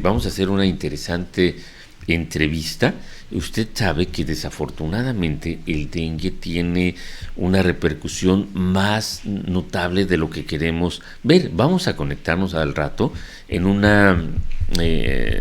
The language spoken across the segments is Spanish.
Vamos a hacer una interesante entrevista. Usted sabe que desafortunadamente el dengue tiene una repercusión más notable de lo que queremos ver. Vamos a conectarnos al rato en una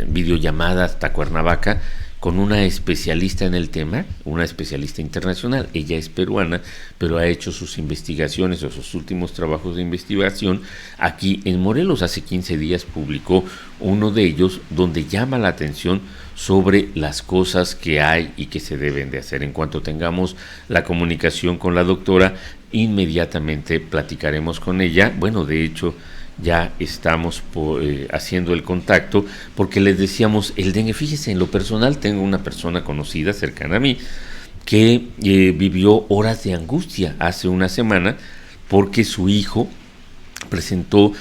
videollamada hasta Cuernavaca con una especialista en el tema, una especialista internacional. Ella es peruana, pero ha hecho sus investigaciones o sus últimos trabajos de investigación aquí en Morelos. Hace 15 días publicó uno de ellos donde llama la atención sobre las cosas que hay y que se deben de hacer. En cuanto tengamos la comunicación con la doctora, inmediatamente platicaremos con ella. Bueno, de hecho, ya estamos haciendo el contacto porque les decíamos el dengue. Fíjese, en lo personal tengo una persona conocida cercana a mí que vivió horas de angustia hace una semana porque su hijo presentó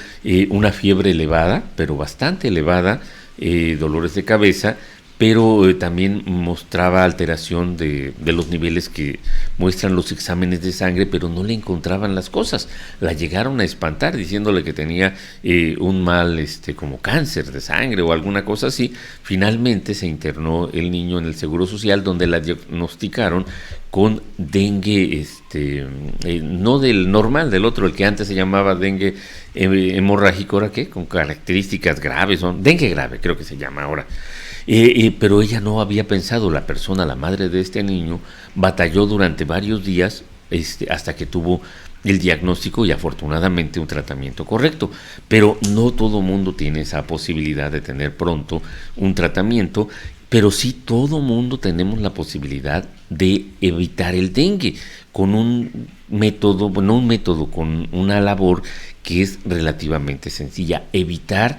una fiebre elevada, pero bastante elevada, dolores de cabeza, pero también mostraba alteración de los niveles que muestran los exámenes de sangre, pero no le encontraban las cosas. La llegaron a espantar diciéndole que tenía un mal como cáncer de sangre o alguna cosa así. Finalmente se internó el niño en el Seguro Social, donde la diagnosticaron con dengue, no del normal, del otro, el que antes se llamaba dengue hemorrágico, ¿ahora qué? Con características graves, dengue grave creo que se llama ahora. Pero ella no había pensado, la persona, la madre de este niño, batalló durante varios días hasta que tuvo el diagnóstico y afortunadamente un tratamiento correcto. Pero no todo mundo tiene esa posibilidad de tener pronto un tratamiento, pero sí todo mundo tenemos la posibilidad de evitar el dengue con un método, bueno, un método, con una labor que es relativamente sencilla: evitar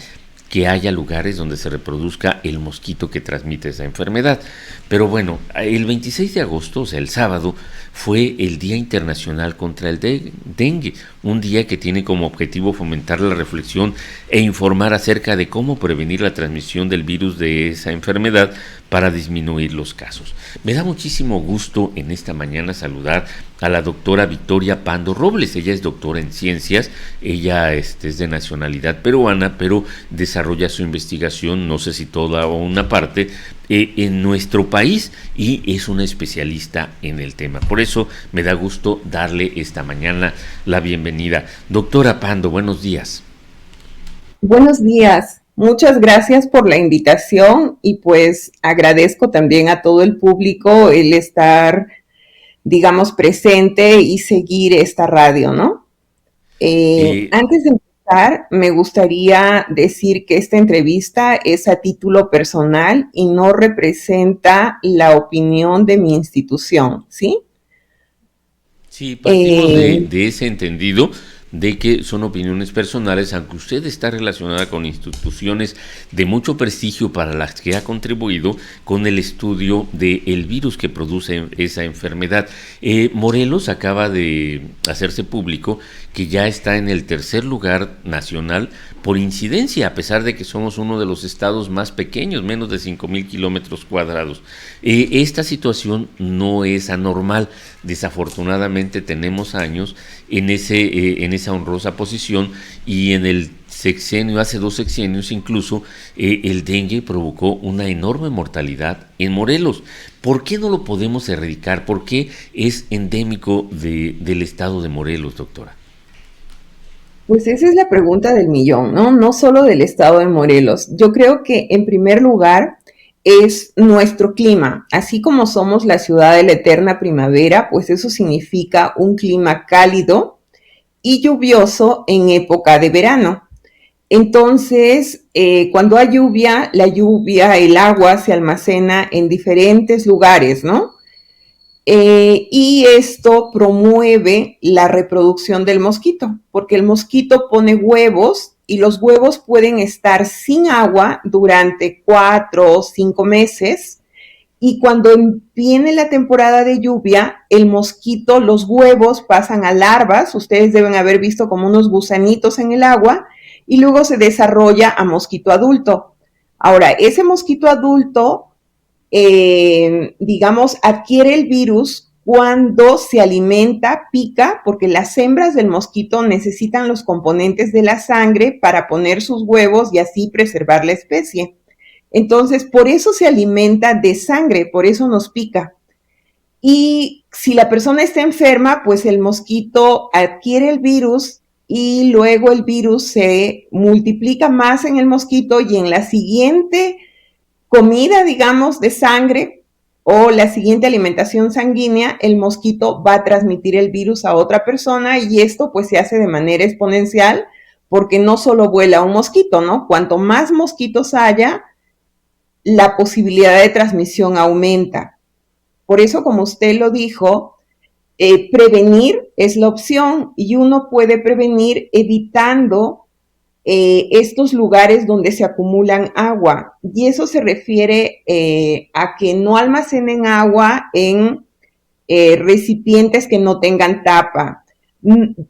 que haya lugares donde se reproduzca el mosquito que transmite esa enfermedad. Pero bueno, el 26 de agosto, o sea, el sábado, fue el Día Internacional contra el Dengue, un día que tiene como objetivo fomentar la reflexión e informar acerca de cómo prevenir la transmisión del virus de esa enfermedad para disminuir los casos. Me da muchísimo gusto en esta mañana saludar a la doctora Victoria Pando Robles. Ella es doctora en ciencias, ella es de nacionalidad peruana, pero desarrolla su investigación, no sé si toda o una parte, en nuestro país, y es una especialista en el tema. Por eso me da gusto darle esta mañana la bienvenida. Doctora Pando, buenos días. Buenos días, muchas gracias por la invitación y pues agradezco también a todo el público el estar, digamos, presente y seguir esta radio, ¿no? Eh, Antes de empezar, me gustaría decir que esta entrevista es a título personal y no representa la opinión de mi institución, ¿sí? Sí, partimos Eh, de ese entendido de que son opiniones personales, aunque usted está relacionada con instituciones de mucho prestigio para las que ha contribuido con el estudio del virus que produce esa enfermedad. Morelos acaba de hacerse público que ya está en el tercer lugar nacional por incidencia, a pesar de que somos uno de los estados más pequeños, menos de 5,000 kilómetros cuadrados. Esta situación no es anormal. Desafortunadamente tenemos años en esa honrosa posición, y en el sexenio, hace 2 sexenios incluso, el dengue provocó una enorme mortalidad en Morelos. ¿Por qué no lo podemos erradicar? ¿Por qué es endémico del estado de Morelos, doctora? Pues esa es la pregunta del millón, ¿no? No solo del estado de Morelos. Yo creo que en primer lugar es nuestro clima. Así como somos la ciudad de la eterna primavera, pues eso significa un clima cálido y lluvioso en época de verano. Entonces, cuando hay lluvia, la lluvia, el agua se almacena en diferentes lugares, ¿no? Y esto promueve la reproducción del mosquito, porque el mosquito pone huevos y los huevos pueden estar sin agua durante 4 o 5 meses. Y cuando viene la temporada de lluvia, el mosquito, los huevos pasan a larvas, ustedes deben haber visto como unos gusanitos en el agua, y luego se desarrolla a mosquito adulto. Ahora, ese mosquito adulto digamos, adquiere el virus cuando se alimenta, pica, porque las hembras del mosquito necesitan los componentes de la sangre para poner sus huevos y así preservar la especie. Entonces, por eso se alimenta de sangre, por eso nos pica. Y si la persona está enferma, pues el mosquito adquiere el virus y luego el virus se multiplica más en el mosquito y en la siguiente comida, digamos, de sangre o la siguiente alimentación sanguínea, el mosquito va a transmitir el virus a otra persona y esto pues se hace de manera exponencial porque no solo vuela un mosquito, ¿no? Cuanto más mosquitos haya, la posibilidad de transmisión aumenta. Por eso, como usted lo dijo, prevenir es la opción y uno puede prevenir evitando estos lugares donde se acumulan agua. Y eso se refiere a que no almacenen agua en recipientes que no tengan tapa.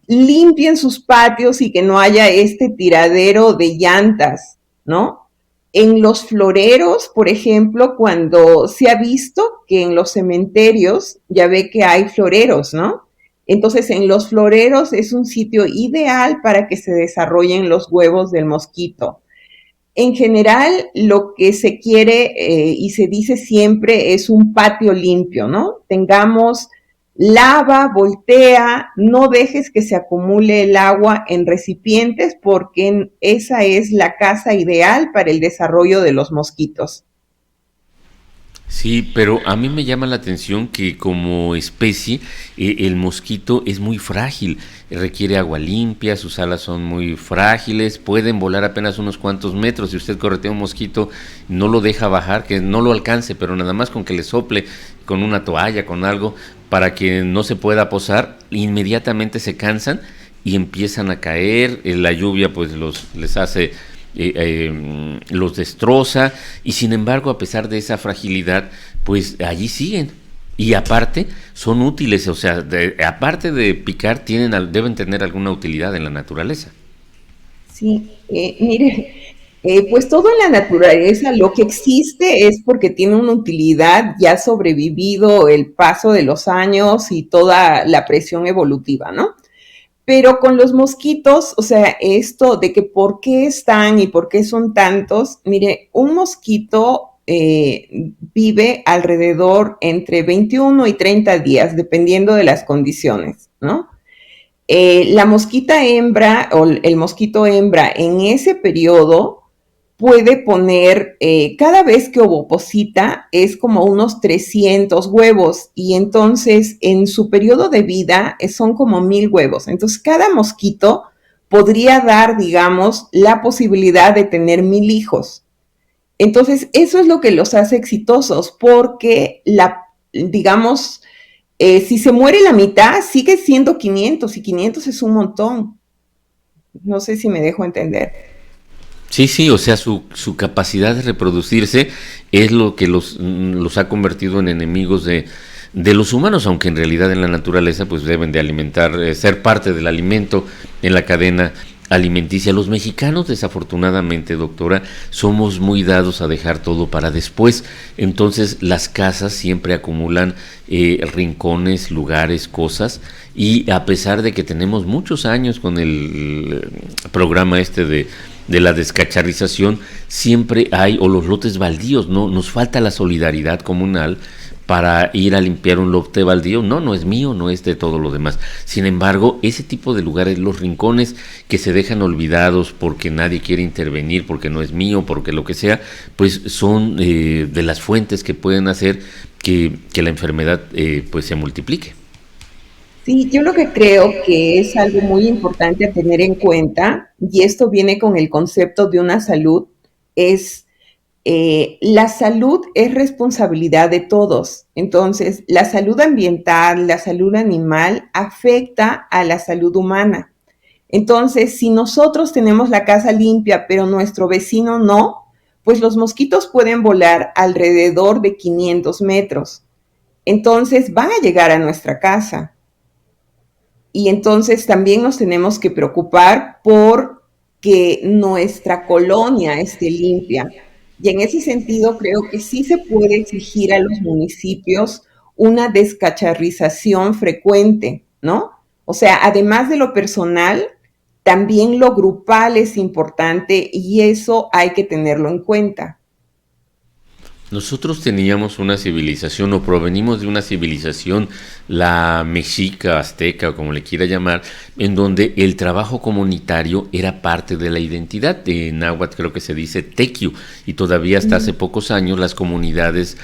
Limpien sus patios y que no haya este tiradero de llantas, ¿no? En los floreros, por ejemplo, cuando se ha visto que en los cementerios, ya ve que hay floreros, ¿no? Entonces, en los floreros es un sitio ideal para que se desarrollen los huevos del mosquito. En general, lo que se quiere y se dice siempre es un patio limpio, ¿no? Tengamos lava, voltea, no dejes que se acumule el agua en recipientes porque esa es la casa ideal para el desarrollo de los mosquitos. Sí, pero a mí me llama la atención que como especie el mosquito es muy frágil, requiere agua limpia, sus alas son muy frágiles, pueden volar apenas unos cuantos metros. Si usted corretea un mosquito, no lo deja bajar, que no lo alcance, pero nada más con que le sople con una toalla, con algo, para que no se pueda posar, inmediatamente se cansan y empiezan a caer. La lluvia pues les hace los destroza y sin embargo a pesar de esa fragilidad pues allí siguen y aparte son útiles, o sea, aparte de picar deben tener alguna utilidad en la naturaleza. Sí, mire, pues todo en la naturaleza, lo que existe es porque tiene una utilidad, ya ha sobrevivido el paso de los años y toda la presión evolutiva, ¿no? Pero con los mosquitos, o sea, esto de que por qué están y por qué son tantos, mire, un mosquito vive alrededor entre 21 y 30 días, dependiendo de las condiciones, ¿no? La mosquita hembra o el mosquito hembra en ese periodo puede poner, cada vez que ovoposita es como unos 300 huevos y entonces en su periodo de vida son como 1000 huevos. Entonces cada mosquito podría dar, digamos, la posibilidad de tener 1000 hijos. Entonces eso es lo que los hace exitosos porque digamos, si se muere la mitad, sigue siendo 500 y 500 es un montón. No sé si me dejo entender. Sí, sí, o sea, su capacidad de reproducirse es lo que los ha convertido en enemigos de los humanos, aunque en realidad en la naturaleza pues deben de alimentar, ser parte del alimento en la cadena alimenticia. Los mexicanos, desafortunadamente, doctora, somos muy dados a dejar todo para después. Entonces, las casas siempre acumulan rincones, lugares, cosas. Y a pesar de que tenemos muchos años con el programa este de la descacharrización, siempre hay, o los lotes baldíos, no nos falta la solidaridad comunal para ir a limpiar un lote baldío. No, no es mío, no es de todo lo demás. Sin embargo, ese tipo de lugares, los rincones que se dejan olvidados porque nadie quiere intervenir, porque no es mío, porque lo que sea, pues son de las fuentes que pueden hacer que la enfermedad pues se multiplique. Sí, yo lo que creo que es algo muy importante a tener en cuenta, y esto viene con el concepto de una salud, es la salud es responsabilidad de todos. Entonces, la salud ambiental, la salud animal afecta a la salud humana. Entonces, si nosotros tenemos la casa limpia, pero nuestro vecino no, pues los mosquitos pueden volar alrededor de 500 metros. Entonces, van a llegar a nuestra casa. Y entonces también nos tenemos que preocupar por que nuestra colonia esté limpia. Y en ese sentido creo que sí se puede exigir a los municipios una descacharrización frecuente, ¿no? O sea, además de lo personal, también lo grupal es importante y eso hay que tenerlo en cuenta. Nosotros teníamos una civilización o provenimos de una civilización, la mexica, azteca o como le quiera llamar, en donde el trabajo comunitario era parte de la identidad. En náhuatl creo que se dice tequio y todavía hasta hace pocos años las comunidades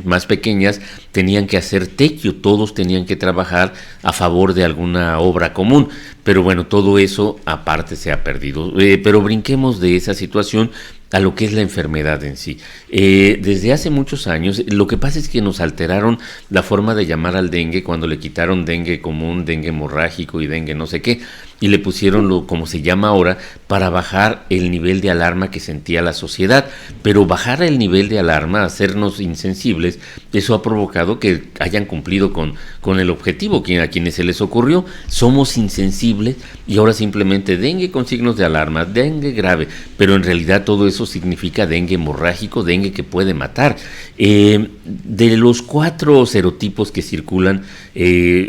más pequeñas tenían que hacer tequio, todos tenían que trabajar a favor de alguna obra común. Pero bueno, todo eso aparte se ha perdido. Pero brinquemos de esa situación a lo que es la enfermedad en sí. Desde hace muchos años, lo que pasa es que nos alteraron la forma de llamar al dengue cuando le quitaron dengue común, dengue hemorrágico y dengue no sé qué, y le pusieron lo como se llama ahora para bajar el nivel de alarma que sentía la sociedad. Pero bajar el nivel de alarma, hacernos insensibles, eso ha provocado que hayan cumplido con el objetivo que a quienes se les ocurrió. Somos insensibles y ahora simplemente dengue con signos de alarma, dengue grave, pero en realidad todo eso significa dengue hemorrágico, dengue que puede matar. De los 4 serotipos que circulan,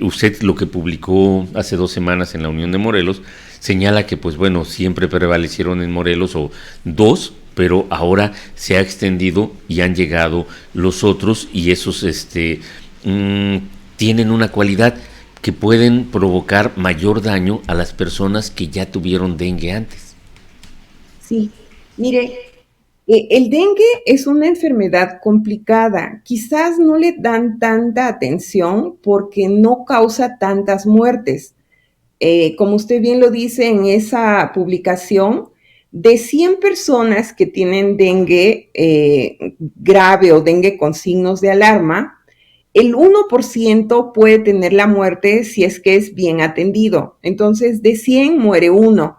usted lo que publicó hace 2 semanas en la Unión de Morelos señala que pues bueno, siempre prevalecieron en Morelos o 2, pero ahora se ha extendido y han llegado los otros y esos tienen una cualidad que pueden provocar mayor daño a las personas que ya tuvieron dengue antes. Sí, mire, el dengue es una enfermedad complicada. Quizás no le dan tanta atención porque no causa tantas muertes. Como usted bien lo dice en esa publicación, de 100 personas que tienen dengue grave o dengue con signos de alarma, el 1% puede tener la muerte si es que es bien atendido. Entonces, de 100 muere uno.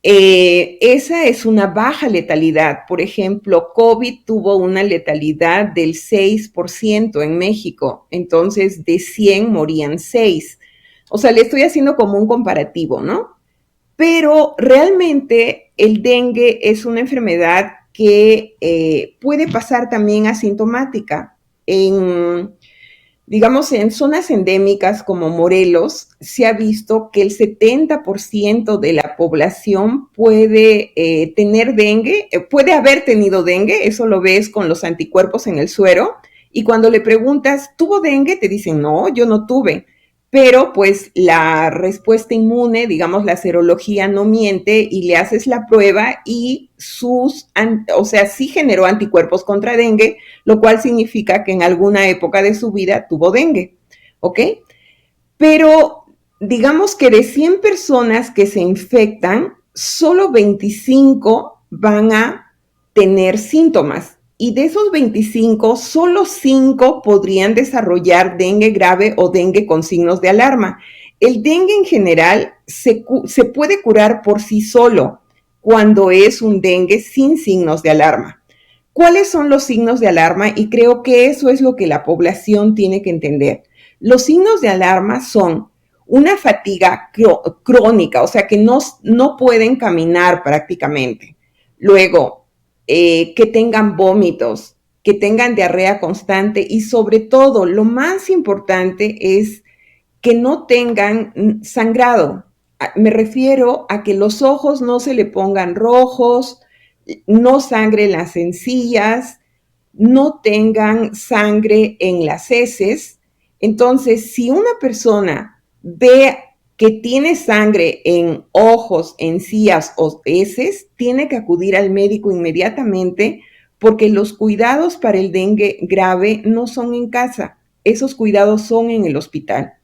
Esa es una baja letalidad. Por ejemplo, COVID tuvo una letalidad del 6% en México. Entonces, de 100 morían 6. O sea, le estoy haciendo como un comparativo, ¿no? Pero realmente el dengue es una enfermedad que puede pasar también asintomática. Digamos, en zonas endémicas como Morelos, se ha visto que el 70% de la población puede tener dengue, puede haber tenido dengue, eso lo ves con los anticuerpos en el suero, y cuando le preguntas, ¿tuvo dengue? Te dicen, no, yo no tuve. Pero pues la respuesta inmune, digamos la serología no miente y le haces la prueba y sí generó anticuerpos contra dengue, lo cual significa que en alguna época de su vida tuvo dengue, ¿ok? Pero digamos que de 100 personas que se infectan, solo 25 van a tener síntomas. Y de esos 25, solo 5 podrían desarrollar dengue grave o dengue con signos de alarma. El dengue en general se puede curar por sí solo cuando es un dengue sin signos de alarma. ¿Cuáles son los signos de alarma? Y creo que eso es lo que la población tiene que entender. Los signos de alarma son una fatiga crónica, o sea que no pueden caminar prácticamente. Luego, que tengan vómitos, que tengan diarrea constante y sobre todo, lo más importante es que no tengan sangrado. Me refiero a que los ojos no se le pongan rojos, no sangre en las encías, no tengan sangre en las heces. Entonces, si una persona ve que tiene sangre en ojos, encías o heces, tiene que acudir al médico inmediatamente porque los cuidados para el dengue grave no son en casa, esos cuidados son en el hospital.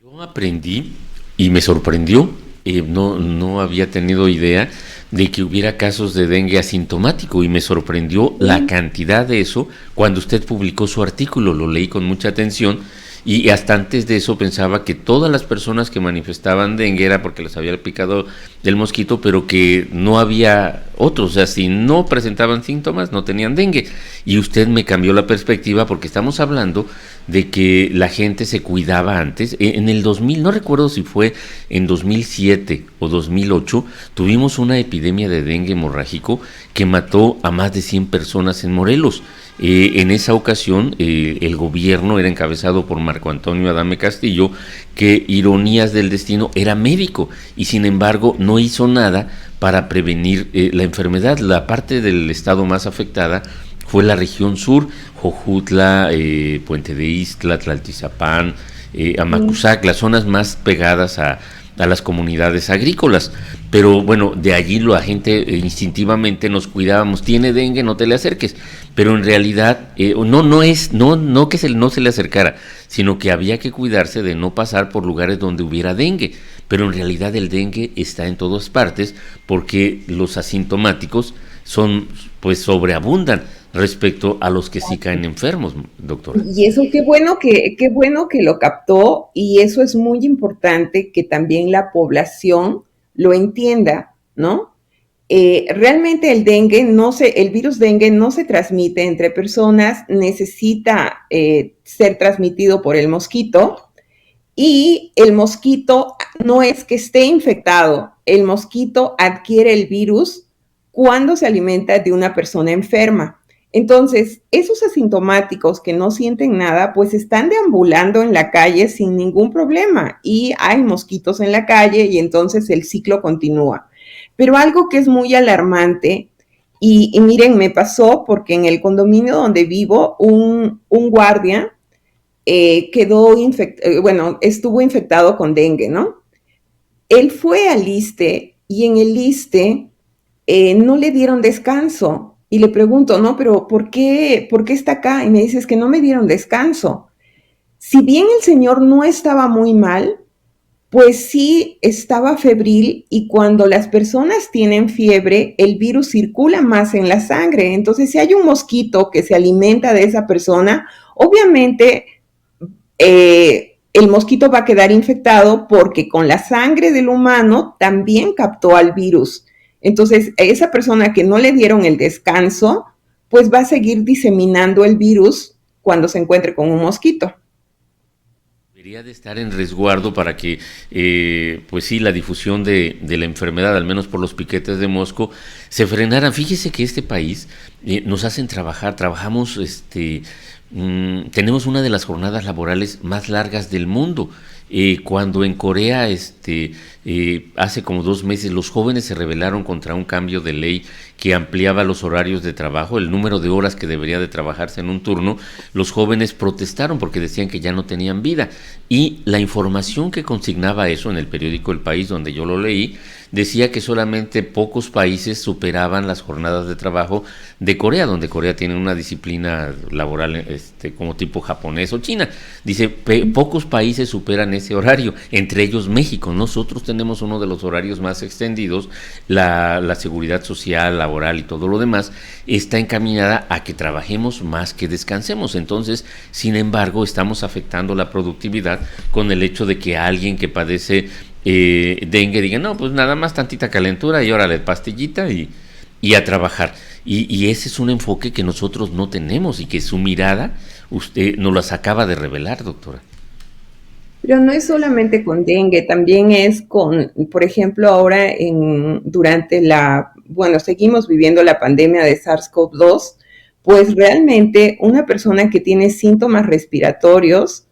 Yo aprendí y me sorprendió, no había tenido idea de que hubiera casos de dengue asintomático y me sorprendió la cantidad de eso cuando usted publicó su artículo, lo leí con mucha atención y hasta antes de eso pensaba que todas las personas que manifestaban dengue era porque les había picado el mosquito, pero que no había otros, o sea, si no presentaban síntomas, no tenían dengue. Y usted me cambió la perspectiva porque estamos hablando de que la gente se cuidaba antes. En el 2000, no recuerdo si fue en 2007 o 2008, tuvimos una epidemia de dengue hemorrágico que mató a más de 100 personas en Morelos. En esa ocasión el gobierno era encabezado por Marco Antonio Adame Castillo, que, ironías del destino, era médico y sin embargo no hizo nada para prevenir la enfermedad. La parte del estado más afectada fue la región sur, Jojutla, Puente de Ixtla, Tlaltizapán, Amacuzac, las zonas más pegadas a las comunidades agrícolas. Pero bueno, de allí la gente instintivamente nos cuidábamos, tiene dengue, no te le acerques. Pero en realidad no que no se le acercara, sino que había que cuidarse de no pasar por lugares donde hubiera dengue. Pero en realidad el dengue está en todas partes porque los asintomáticos pues sobreabundan respecto a los que sí caen enfermos, doctora. Y eso qué bueno que lo captó, y eso es muy importante que también la población lo entienda, ¿no? Realmente el virus dengue no se transmite entre personas, necesita ser transmitido por el mosquito, y el mosquito no es que esté infectado, el mosquito adquiere el virus cuando se alimenta de una persona enferma. Entonces, esos asintomáticos que no sienten nada, pues están deambulando en la calle sin ningún problema y hay mosquitos en la calle y entonces el ciclo continúa. Pero algo que es muy alarmante, y miren, me pasó porque en el condominio donde vivo, un guardia estuvo infectado con dengue, ¿no? Él fue al ISSSTE y en el ISSSTE no le dieron descanso. Y le pregunto, no, pero ¿por qué está acá? Y me dice, es que no me dieron descanso. Si bien el señor no estaba muy mal, pues sí estaba febril, y cuando las personas tienen fiebre, el virus circula más en la sangre. Entonces, si hay un mosquito que se alimenta de esa persona, obviamente el mosquito va a quedar infectado porque con la sangre del humano también captó al virus. Entonces, a esa persona que no le dieron el descanso, pues va a seguir diseminando el virus cuando se encuentre con un mosquito. Debería de estar en resguardo para que, pues sí, la difusión de la enfermedad, al menos por los piquetes de mosco, se frenaran. Fíjese que este país nos hacen trabajamos, tenemos una de las jornadas laborales más largas del mundo. Cuando en Corea, hace como 2 meses, los jóvenes se rebelaron contra un cambio de ley que ampliaba los horarios de trabajo, el número de horas que debería de trabajarse en un turno. Los jóvenes protestaron porque decían que ya no tenían vida, y la información que consignaba eso en el periódico El País, donde yo lo leí, decía que solamente pocos países superaban las jornadas de trabajo de Corea, donde Corea tiene una disciplina laboral como tipo japonés o China. Dice, pocos países superan ese horario, entre ellos México. Nosotros tenemos uno de los horarios más extendidos. La seguridad social, laboral y todo lo demás está encaminada a que trabajemos más que descansemos. Entonces, sin embargo, estamos afectando la productividad con el hecho de que alguien que padece dengue diga, no, pues nada más tantita calentura y órale, pastillita y a trabajar. Y ese es un enfoque que nosotros no tenemos y que su mirada usted nos las acaba de revelar, doctora. Pero no es solamente con dengue, también es con, por ejemplo, ahora seguimos viviendo la pandemia de SARS-CoV-2, pues realmente una persona que tiene síntomas respiratorios,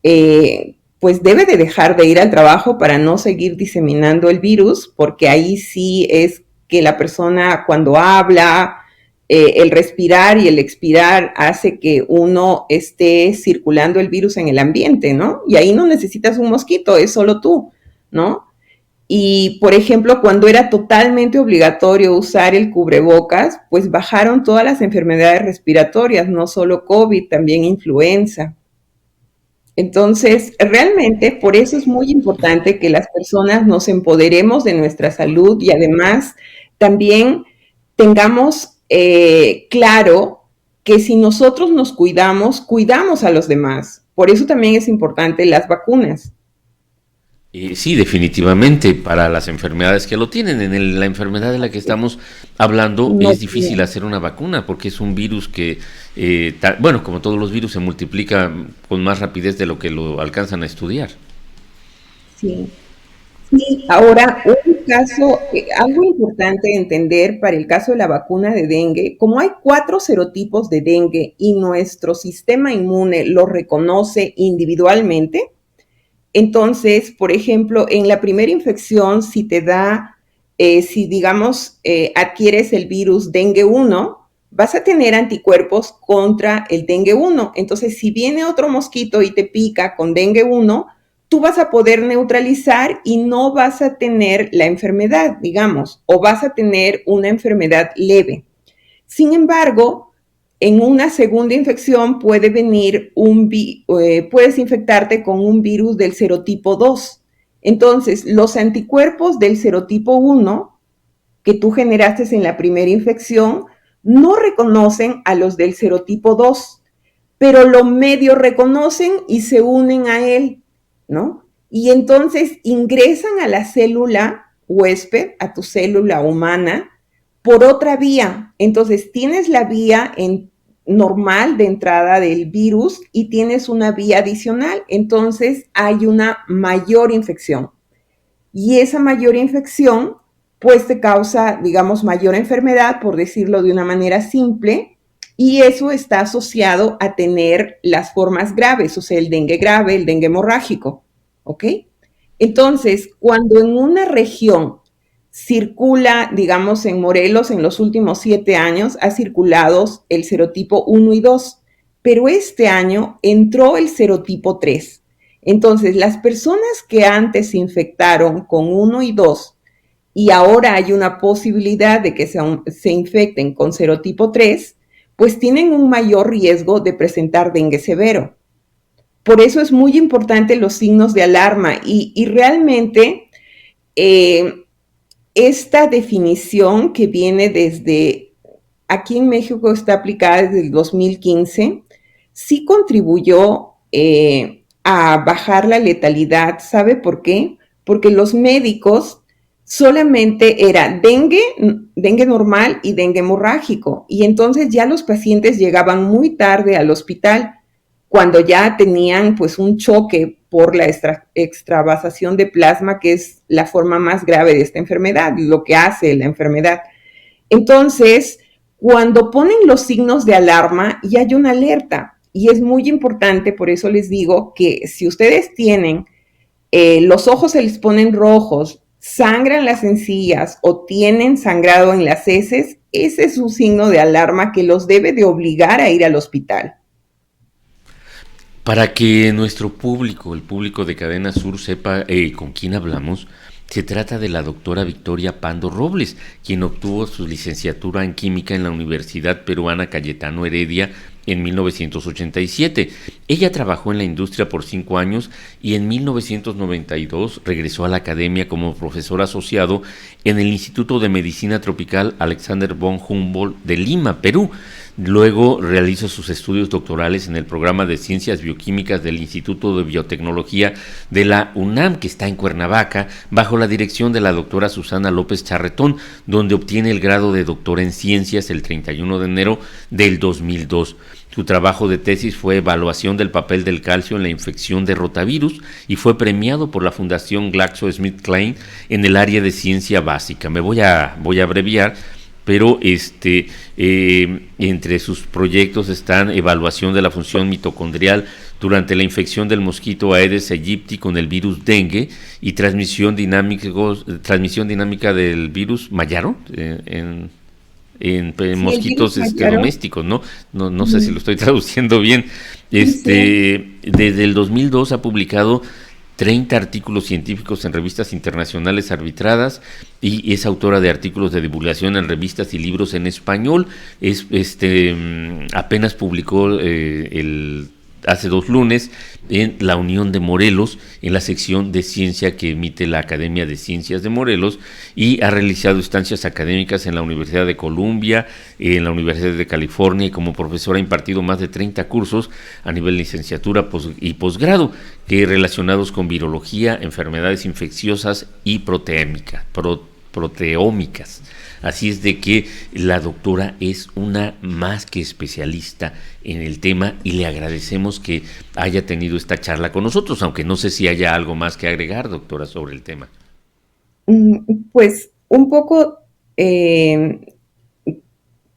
pues debe de dejar de ir al trabajo para no seguir diseminando el virus, porque ahí sí es que la persona cuando habla, el respirar y el expirar hace que uno esté circulando el virus en el ambiente, ¿no? Y ahí no necesitas un mosquito, es solo tú, ¿no? Y, por ejemplo, cuando era totalmente obligatorio usar el cubrebocas, pues bajaron todas las enfermedades respiratorias, no solo COVID, también influenza. Entonces, realmente por eso es muy importante que las personas nos empoderemos de nuestra salud y además también tengamos claro que si nosotros nos cuidamos, cuidamos a los demás. Por eso también es importante las vacunas. Sí, definitivamente, para las enfermedades que lo tienen. La enfermedad de la que estamos hablando No es difícil tiene. hacer una vacuna porque es un virus que, bueno, como todos los virus, se multiplica con más rapidez de lo que lo alcanzan a estudiar. Sí. Sí, ahora, un caso, algo importante entender para el caso de la vacuna de dengue, como hay 4 serotipos de dengue y nuestro sistema inmune los reconoce individualmente, entonces, por ejemplo, en la primera infección, si te da, si digamos, adquieres el virus dengue uno, vas a tener anticuerpos contra el dengue uno. Entonces, si viene otro mosquito y te pica con dengue uno, tú vas a poder neutralizar y no vas a tener la enfermedad, digamos, o vas a tener una enfermedad leve. Sin embargo, en una segunda infección puede venir puedes infectarte con un virus del serotipo 2. Entonces, los anticuerpos del serotipo 1 que tú generaste en la primera infección no reconocen a los del serotipo 2, pero lo medio reconocen y se unen a él, ¿no? Y entonces ingresan a la célula huésped, a tu célula humana, por otra vía. Entonces tienes la vía normal de entrada del virus y tienes una vía adicional. Entonces hay una mayor infección. Y esa mayor infección, pues te causa, digamos, mayor enfermedad, por decirlo de una manera simple, y eso está asociado a tener las formas graves, o sea, el dengue grave, el dengue hemorrágico, ¿ok? Entonces, cuando en una región circula, digamos, en Morelos en los últimos 7 años, ha circulado el serotipo 1 y 2, pero este año entró el serotipo 3. Entonces, las personas que antes se infectaron con 1 y 2 y ahora hay una posibilidad de que se infecten con serotipo 3, pues tienen un mayor riesgo de presentar dengue severo. Por eso es muy importante los signos de alarma y realmente eh, esta definición que viene desde, aquí en México está aplicada desde el 2015, sí contribuyó a bajar la letalidad. ¿Sabe por qué? Porque los médicos solamente era dengue, dengue normal y dengue hemorrágico. Y entonces ya los pacientes llegaban muy tarde al hospital cuando ya tenían pues un choque por la extravasación de plasma, que es la forma más grave de esta enfermedad, lo que hace la enfermedad. Entonces, cuando ponen los signos de alarma, ya hay una alerta. Y es muy importante, por eso les digo que si ustedes tienen los ojos se les ponen rojos, sangran las encías o tienen sangrado en las heces, ese es un signo de alarma que los debe de obligar a ir al hospital. Para que nuestro público, el público de Cadena Sur, sepa con quién hablamos, se trata de la doctora Victoria Pando Robles, quien obtuvo su licenciatura en química en la Universidad Peruana Cayetano Heredia en 1987. Ella trabajó en la industria por 5 años y en 1992 regresó a la academia como profesor asociado en el Instituto de Medicina Tropical Alexander von Humboldt de Lima, Perú. Luego realizó sus estudios doctorales en el programa de Ciencias Bioquímicas del Instituto de Biotecnología de la UNAM, que está en Cuernavaca, bajo la dirección de la doctora Susana López Charretón, donde obtiene el grado de doctora en Ciencias el 31 de enero del 2002. Su trabajo de tesis fue Evaluación del papel del calcio en la infección de rotavirus y fue premiado por la Fundación GlaxoSmithKline en el área de ciencia básica. Voy a abreviar, pero entre sus proyectos están evaluación de la función mitocondrial durante la infección del mosquito Aedes aegypti con el virus dengue y transmisión dinámica del virus Mayaro en Sí, el virus mosquitos Mayaro. domésticos, ¿no? No sé si Uh-huh. lo estoy traduciendo bien. Sí, sí. Desde el 2002 ha publicado 30 artículos científicos en revistas internacionales arbitradas y es autora de artículos de divulgación en revistas y libros en español. Apenas publicó hace 2 lunes en la Unión de Morelos, en la sección de ciencia que emite la Academia de Ciencias de Morelos, y ha realizado estancias académicas en la Universidad de Columbia, en la Universidad de California, y como profesora ha impartido más de 30 cursos a nivel licenciatura y posgrado, que relacionados con virología, enfermedades infecciosas y proteómicas. Así es de que la doctora es una más que especialista en el tema y le agradecemos que haya tenido esta charla con nosotros, aunque no sé si haya algo más que agregar, doctora, sobre el tema. Pues un poco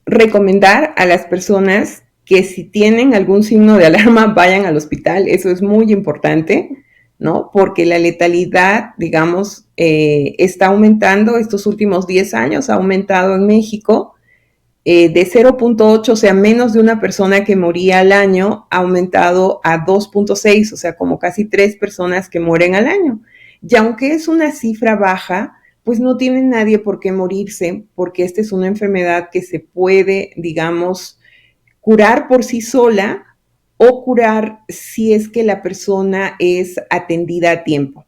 recomendar a las personas que si tienen algún signo de alarma vayan al hospital, eso es muy importante, ¿no? Porque la letalidad, digamos, está aumentando estos últimos 10 años, ha aumentado en México de 0.8, o sea, menos de una persona que moría al año, ha aumentado a 2.6, o sea, como casi 3 personas que mueren al año. Y aunque es una cifra baja, pues no tiene nadie por qué morirse, porque esta es una enfermedad que se puede, digamos, curar por sí sola o curar si es que la persona es atendida a tiempo.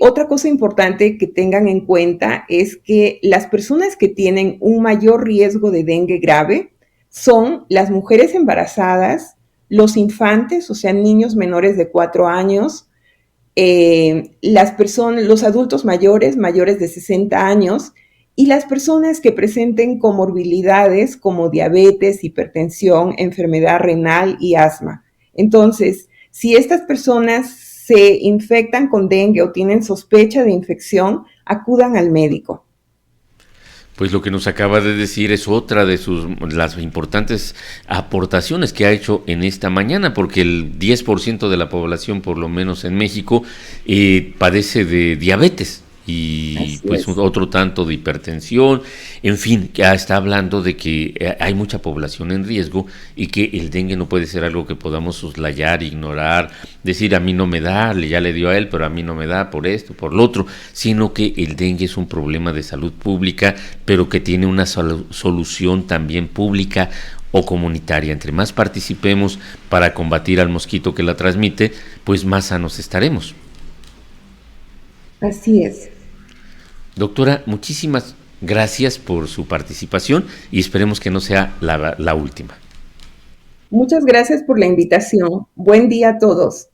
Otra cosa importante que tengan en cuenta es que las personas que tienen un mayor riesgo de dengue grave son las mujeres embarazadas, los infantes, o sea, niños menores de 4 años, los adultos mayores, mayores de 60 años, y las personas que presenten comorbilidades como diabetes, hipertensión, enfermedad renal y asma. Entonces, si estas personas se infectan con dengue o tienen sospecha de infección, acudan al médico. Pues lo que nos acaba de decir es otra de las importantes aportaciones que ha hecho en esta mañana, porque el 10% de la población, por lo menos en México, padece de diabetes y Así pues es. otro tanto de hipertensión, en fin, ya está hablando de que hay mucha población en riesgo y que el dengue no puede ser algo que podamos soslayar, ignorar, decir a mí no me da, ya le dio a él, pero a mí no me da por esto, por lo otro, sino que el dengue es un problema de salud pública, pero que tiene una solución también pública o comunitaria. Entre más participemos para combatir al mosquito que la transmite, pues más sanos estaremos. Así es. Doctora, muchísimas gracias por su participación y esperemos que no sea la última. Muchas gracias por la invitación. Buen día a todos.